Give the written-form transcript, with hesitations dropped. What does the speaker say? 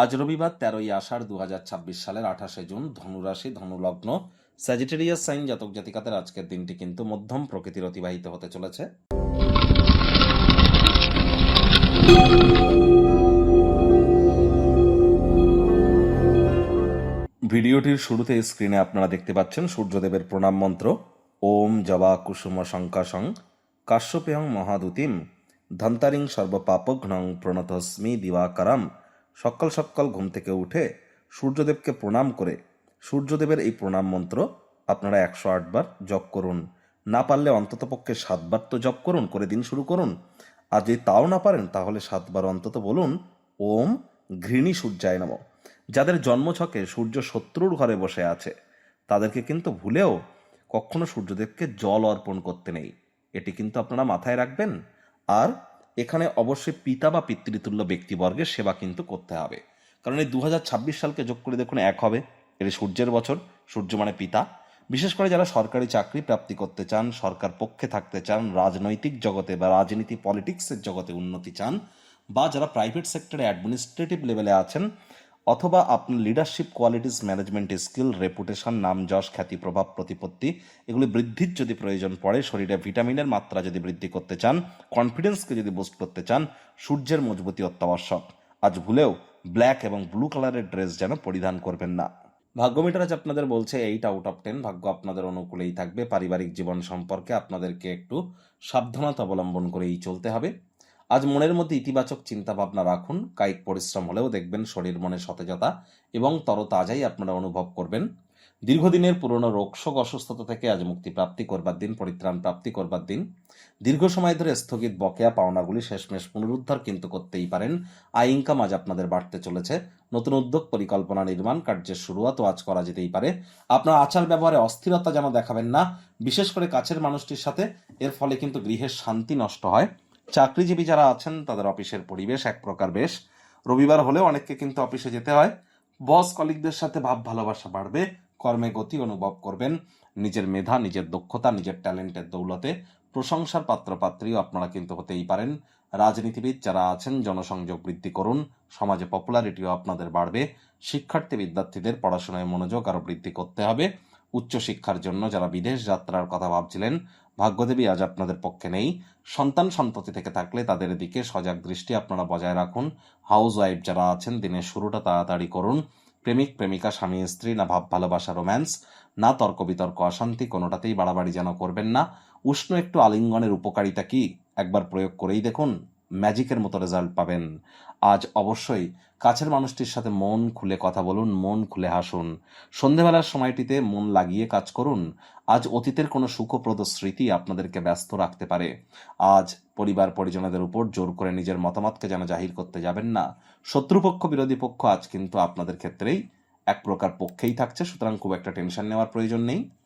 আজ রবিবার ১৩ই আষাঢ় ২০২৬ সালের ২৮শে জুন, ধনুরাশি, ধনুলগ্ন, স্যাজিটেরিয়াস সাইন জাতক জাতিকাদের আজকের দিনটি কিন্তু মধ্যম প্রকৃতির অতিবাহিত হতে চলেছে। ভিডিওটির শুরুতে স্ক্রিনে আপনারা দেখতে পাচ্ছেন সূর্যদেবের প্রণাম মন্ত্র। ওম জবা কুসুম শঙ্কাশং কাশ্যপেয়ং মহাদুতিম ধন্তারিং সর্বপাপঘ্নং প্রণতস্মি দিবাকারাম। সকাল সকাল ঘুম থেকে উঠে সূর্যদেবকে প্রণাম করে সূর্যদেবের এই প্রণাম মন্ত্র আপনারা ১০৮ বার জপ করুন। না পারলে অন্ততপক্ষে ৭ বার তো জপ করুন, করে দিন শুরু করুন। আর যদি তাও না পারেন তাহলে ৭ বার অন্তত বলুন ওম ঘৃণী সূর্যায় নমঃ। যাদের জন্মছকে সূর্য শত্রুর ঘরে বসে আছে তাদেরকে কিন্তু ভুলেও কখনো সূর্যদেবকে জল অর্পণ করতে নেই, এটি কিন্তু আপনারা মাথায় রাখবেন। আর এখানে অবশ্যই পিতা বা পিতৃতুল্য ব্যক্তিবর্গের সেবা কিন্তু করতে হবে, কারণ এই ২০২৬ সালকে যোগ করে দেখুন ১ হবে, এটি সূর্যের বছর, সূর্য মানে পিতা। বিশেষ করে যারা সরকারি চাকরি প্রাপ্তি করতে চান, সরকার পক্ষে থাকতে চান, রাজনৈতিক জগতে বা রাজনীতি পলিটিক্সের জগতে উন্নতি চান, বা যারা প্রাইভেট সেক্টরে অ্যাডমিনিস্ট্রেটিভ লেভেলে আছেন, অথবা আপনার leadership qualities, management skill, reputation, নাম যশ, খ্যাতি, প্রভাব, প্রতিপত্তি এগুলি বৃদ্ধির যদি প্রয়োজন পড়ে, শরীরে ভিটামিনের মাত্রা যদি বৃদ্ধি করতে চান, কনফিডেন্সকে যদি বুস্ট করতে চান, সূর্যের মজবুতি অত্যাবশ্যক। আজ ভুলেও ব্ল্যাক এবং ব্লু কালারের ড্রেস যেন পরিধান করবেন না। ভাগ্য মিটার আজ আপনাদের বলছে 8/10, ভাগ্য আপনাদের অনুকূলেই থাকবে। পারিবারিক জীবন সম্পর্কে আপনাদেরকে একটু সাবধানতা অবলম্বন করেই চলতে হবে। আজ মনের মধ্যে ইতিবাচক চিন্তা ভাবনা রাখুন। কায়িক পরিশ্রম হলেও দেখবেন শরীর মনে সতেজতা এবং তরতাজাই আপনারা অনুভব করবেন। দীর্ঘদিনের পুরনো রোগশোক অসুস্থতা থেকে আজ মুক্তি প্রাপ্তি করবার দিন, পরিত্রাণ প্রাপ্তি করবার দিন। দীর্ঘ সময় ধরে স্থগিত বকেয়া পাওনাগুলি শেষমেশ পুনরুদ্ধার কিন্তু করতেই পারেন। আয় ইনকাম আজ আপনাদের বাড়তে চলেছে। নতুন উদ্যোগ, পরিকল্পনা, নির্মাণ কার্যের শুরুয়াতও আজ করা যেতেই পারে। আপনার আচার ব্যবহারে অস্থিরতা যেন দেখাবেন না, বিশেষ করে কাছের মানুষটির সাথে। এর ফলে কিন্তু গৃহের শান্তি নষ্ট হয়। চাকরিজীবী যারা আছেন তাদের অফিসের পরিবেশ এক প্রকার বেশ। রবিবার হলেও অনেককে কিন্তু অফিসে যেতে হয়। বস কলিগদের সাথে ভাব ভালোবাসা বাড়বে। কর্মে গতি অনুভব করবেন। নিজের মেধা, নিজের দক্ষতা, নিজের ট্যালেন্টের দৌলতে প্রশংসার পাত্রপাত্রীও আপনারা কিন্তু হতেই পারেন। রাজনীতিবিদ যারা আছেন জনসংযোগ বৃদ্ধি করুন, সমাজে পপুলারিটিও আপনাদের বাড়বে। শিক্ষার্থী বিদ্যার্থীদের পড়াশোনায় মনোযোগ আরও বৃদ্ধি করতে হবে। উচ্চশিক্ষার জন্য যারা বিদেশ যাত্রার কথা ভাবছিলেন, ভাগ্যদেবী আজ আপনাদের পক্ষে নেই। সন্তান সন্ততি থেকে থাকলে তাদের দিকে সজাগ দৃষ্টি আপনারা বজায় রাখুন। হাউস ওয়াইফ যারা আছেন দিনের শুরুটা তাড়াতাড়ি করুন। প্রেমিক প্রেমিকা, স্বামী স্ত্রী, না ভাব ভালোবাসা রোম্যান্স, না তর্ক বিতর্ক অশান্তি, কোনোটাতেই বাড়াবাড়ি যেন করবেন না। উষ্ণ একটু আলিঙ্গনের উপকারিতা কি একবার প্রয়োগ করেই দেখুন, ম্যাজিকের মতো রেজাল্ট পাবেন। আজ অবশ্যই কাছের মানুষটির সাথে মন খুলে কথা বলুন, মন খুলে হাসুন। সন্ধেবেলার সময়টিতে মন লাগিয়ে কাজ করুন। আজ অতীতের কোনো সুখপ্রদ স্মৃতি আপনাদেরকে ব্যস্ত রাখতে পারে। আজ পরিবার পরিজনদের উপর জোর করে নিজের মতামতকে যেন জাহির করতে যাবেন না। শত্রুপক্ষ বিরোধী পক্ষ আজ কিন্তু আপনাদের ক্ষেত্রেই এক প্রকার পক্ষেই থাকছে, সুতরাং খুব একটা টেনশন নেওয়ার প্রয়োজন নেই।